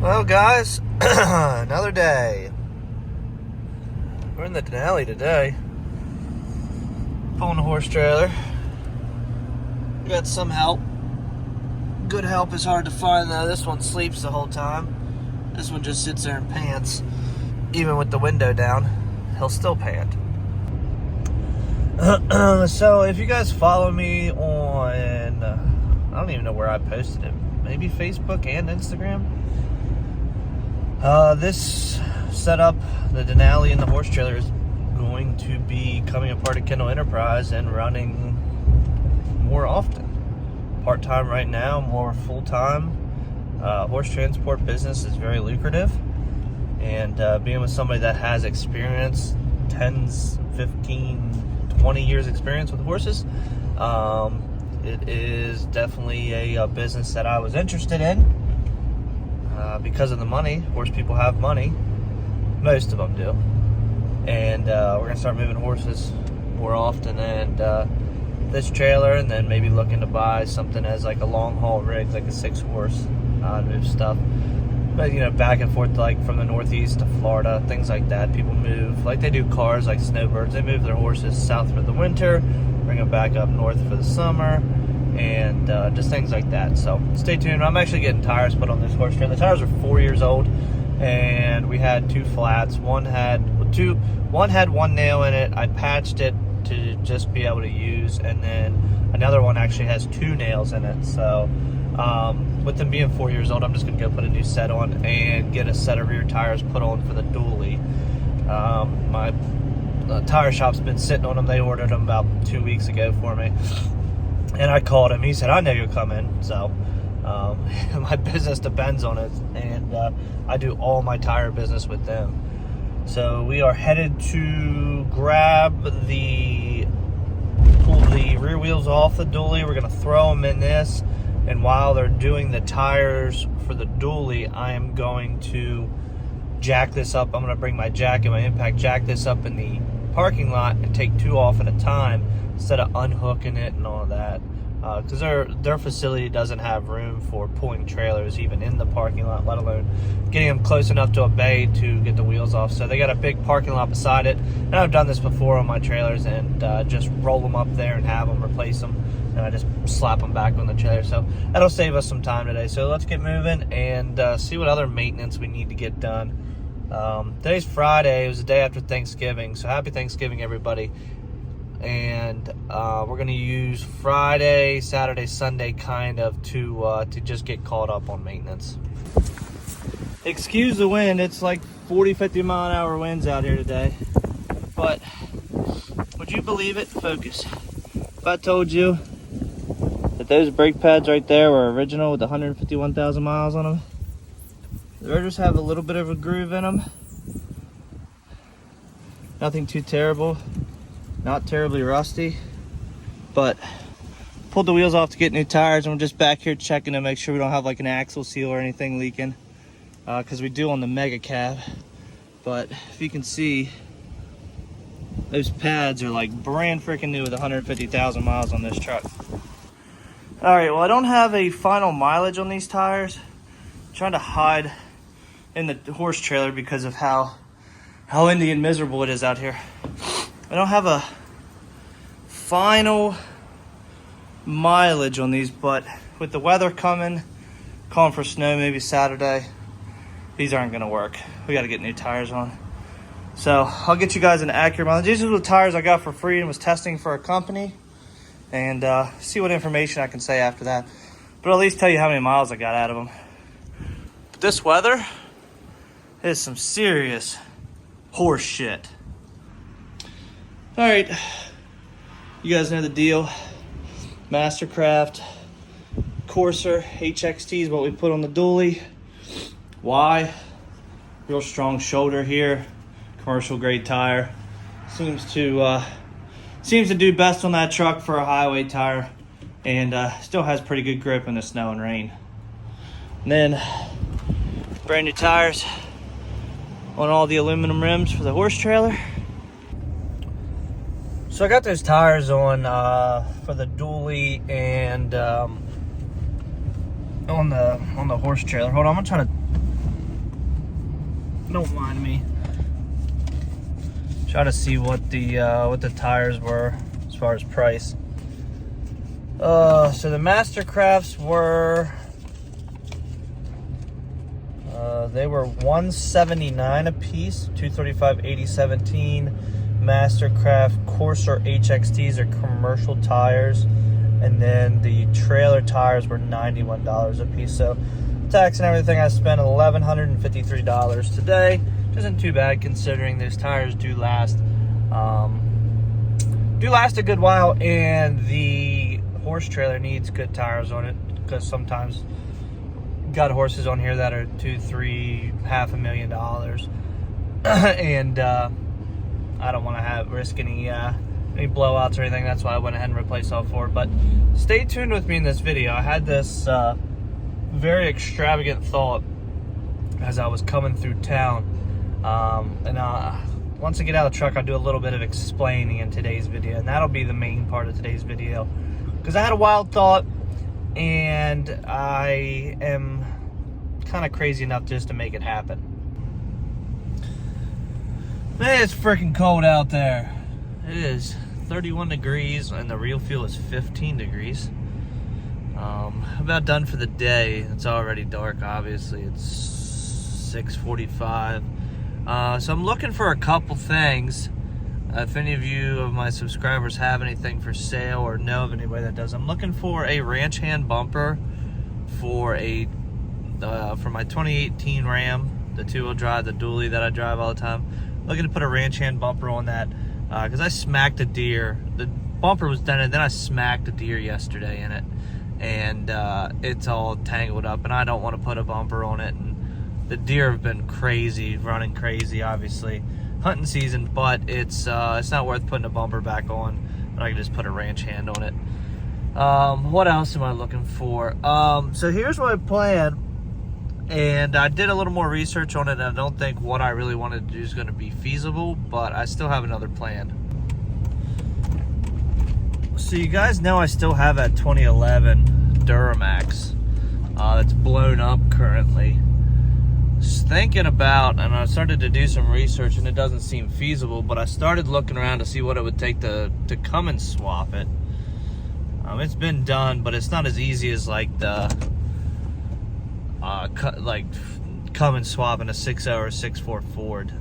Well, guys, another day. We're in the Denali today. Pulling a horse trailer. We got some help. Good help is hard to find, though. This one sleeps the whole time. This one just sits there and pants. Even with the window down, he'll still pant. So, if you guys follow me on, I don't even know where I posted it. Maybe Facebook and Instagram. This setup, the Denali and the horse trailer, is going to be becoming a part of Kendall Enterprise and running more often. Part-time right now, more full-time. Horse transport business is very lucrative, and being with somebody that has experience, 10, 15, 20 years experience with horses, it is definitely a business that I was interested in. Because of the money. Horse people have money. Most of them do. And we're going to start moving horses more often. And this trailer, and then maybe looking to buy something as like a long haul rig, like a 6-horse, move stuff. But, you know, back and forth, like from the Northeast to Florida, things like that. People move, like they do cars, like snowbirds. They move their horses south for the winter, bring them back up north for the summer, and just things like that. So stay tuned. I'm actually getting tires put on this horse trailer. The tires are 4 years old, and we had 2 flats. One had one nail in it. I patched it to just be able to use, and then another one actually has 2 nails in it. So with them being 4 years old, I'm just gonna go put a new set on and get a set of rear tires put on for the dually. My tire shop's been sitting on them. They ordered them about 2 weeks ago for me. And I called him. He said, I know you're coming. So my business depends on it. And I do all my tire business with them. So we are headed to grab pull the rear wheels off the dually. We're going to throw them in this. And while they're doing the tires for the dually, I am going to jack this up. I'm going to bring my jack and my impact, jack this up in the parking lot and take 2 off at a time, instead of unhooking it and all that, because their facility doesn't have room for pulling trailers even in the parking lot, let alone getting them close enough to a bay to get the wheels off. So they got a big parking lot beside it, and I've done this before on my trailers, and just roll them up there and have them replace them, and I just slap them back on the trailer. So that'll save us some time today. So let's get moving and see what other maintenance we need to get done. Today's Friday. It was the day after Thanksgiving, so happy Thanksgiving, everybody. And we're going to use Friday, Saturday, Sunday kind of to just get caught up on maintenance. Excuse the wind. It's like 40-50 mile an hour winds out here today. But would you believe it? Focus. If I told you that those brake pads right there were original with 151,000 miles on them, the rotors have a little bit of a groove in them. Nothing too terrible. Not terribly rusty, but pulled the wheels off to get new tires, and we're just back here checking to make sure we don't have like an axle seal or anything leaking, because we do on the Mega Cab. But if you can see, those pads are like brand freaking new with 150,000 miles on this truck. All right, well, I don't have a final mileage on these tires. I'm trying to hide in the horse trailer because of how windy and miserable it is out here. I don't have a final mileage on these, but with the weather calling for snow maybe Saturday, these aren't going to work. We got to get new tires on. So I'll get you guys an accurate mileage. These are the tires I got for free and was testing for a company, and see what information I can say after that. But at least tell you how many miles I got out of them. But this weather is some serious horse shit. All right, you guys know the deal. Mastercraft Courser HXT is what we put on the dually. Why? Real strong shoulder here. Commercial grade tire. Seems to do best on that truck for a highway tire, and still has pretty good grip in the snow and rain. And then brand new tires on all the aluminum rims for the horse trailer. So I got those tires on for the dually and on the horse trailer. Hold on, I'm gonna try to Don't mind me. Try to see what the tires were as far as price. So the Mastercrafts were they were $179 a piece. 235/80/17 Mastercraft Corsair HXTs are commercial tires, and then the trailer tires were $91 a piece. So tax and everything, I spent $1,153 today. Which isn't too bad considering those tires do last a good while, and the horse trailer needs good tires on it, because sometimes got horses on here that are $2, $3, $500,000, and I don't want to risk any blowouts or anything. That's why I went ahead and replaced all four. But stay tuned with me in this video. I had this very extravagant thought as I was coming through town, and once I get out of the truck, I'll do a little bit of explaining in today's video, and that'll be the main part of today's video, because I had a wild thought, and I am kind of crazy enough just to make it happen. Man, it's freaking cold out there. It is 31 degrees, and the real feel is 15 degrees. About done for the day. It's already dark, obviously. It's 6:45. So I'm looking for a couple things. If any of you of my subscribers have anything for sale or know of anybody that does, I'm looking for a ranch hand bumper for my 2018 Ram, the two-wheel drive, the dually that I drive all the time. Looking to put a ranch hand bumper on that, because I smacked a deer. The bumper was done, and then I smacked a deer yesterday in it, and it's all tangled up, and I don't want to put a bumper on it. And the deer have been crazy, running crazy, obviously. Hunting season, but it's not worth putting a bumper back on. But I can just put a ranch hand on it. What else am I looking for? So here's my plan, and I did a little more research on it, and I don't think what I really wanted to do is going to be feasible, but I still have another plan. So you guys know I still have that 2011 Duramax that's blown up currently. Just thinking about, and I started to do some research, and it doesn't seem feasible, but I started looking around to see what it would take to come and swap it. It's been done, but it's not as easy as like the come and swap in a 6.0 or 6.4 Ford.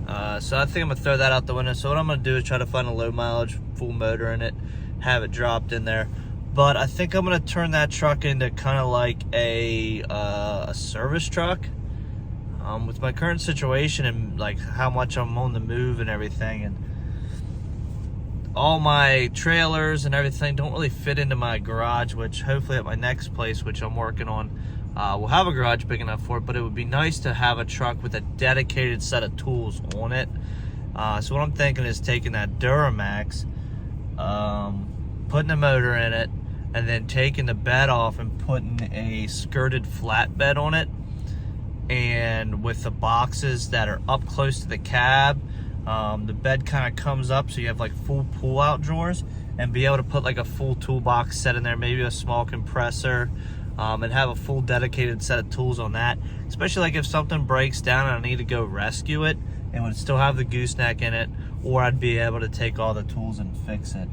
So I think I'm gonna throw that out the window. So what I'm gonna do is try to find a low mileage full motor in it, have it dropped in there. But I think I'm gonna turn that truck into kind of like a service truck. With my current situation and like how much I'm on the move and everything, and all my trailers and everything don't really fit into my garage, which hopefully at my next place, which I'm working on, we'll have a garage big enough for it. But it would be nice to have a truck with a dedicated set of tools on it. So what I'm thinking is taking that Duramax, putting a motor in it, and then taking the bed off and putting a skirted flatbed on it. And with the boxes that are up close to the cab, the bed kind of comes up, so you have like full pull-out drawers, and be able to put like a full toolbox set in there, maybe a small compressor, and have a full dedicated set of tools on that. Especially like if something breaks down and I need to go rescue it, it would still have the gooseneck in it, or I'd be able to take all the tools and fix it.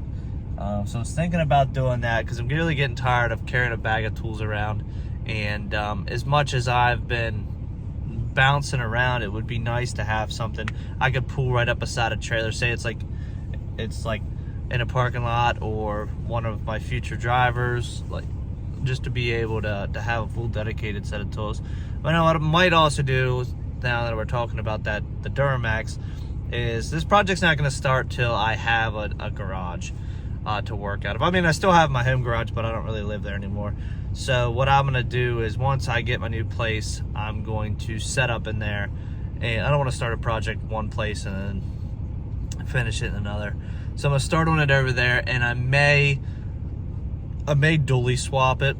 So I was thinking about doing that, because I'm really getting tired of carrying a bag of tools around. And as much as I've been bouncing around, it would be nice to have something I could pull right up beside a trailer. Say it's like in a parking lot, or one of my future drivers, like just to be able to have a full dedicated set of tools. But now what I might also do, now that we're talking about the Duramax, is this project's not going to start till I have a garage to work out of. I mean, I still have my home garage, but I don't really live there anymore. So what I'm gonna do is, once I get my new place, I'm going to set up in there, and I don't want to start a project one place and then finish it in another. So I'm gonna start on it over there, and I may dually swap it,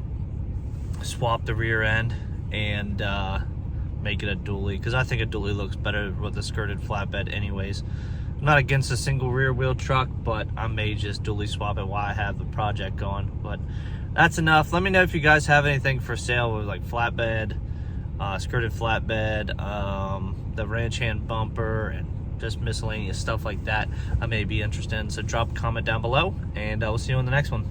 swap the rear end, and make it a dually, because I think a dually looks better with a skirted flatbed anyways. I'm not against a single rear wheel truck, but I may just dually swap it while I have the project going. But that's enough. Let me know if you guys have anything for sale with like flatbed, skirted flatbed, the ranch hand bumper, and just miscellaneous stuff like that I may be interested in. So drop a comment down below, and we'll see you on the next one.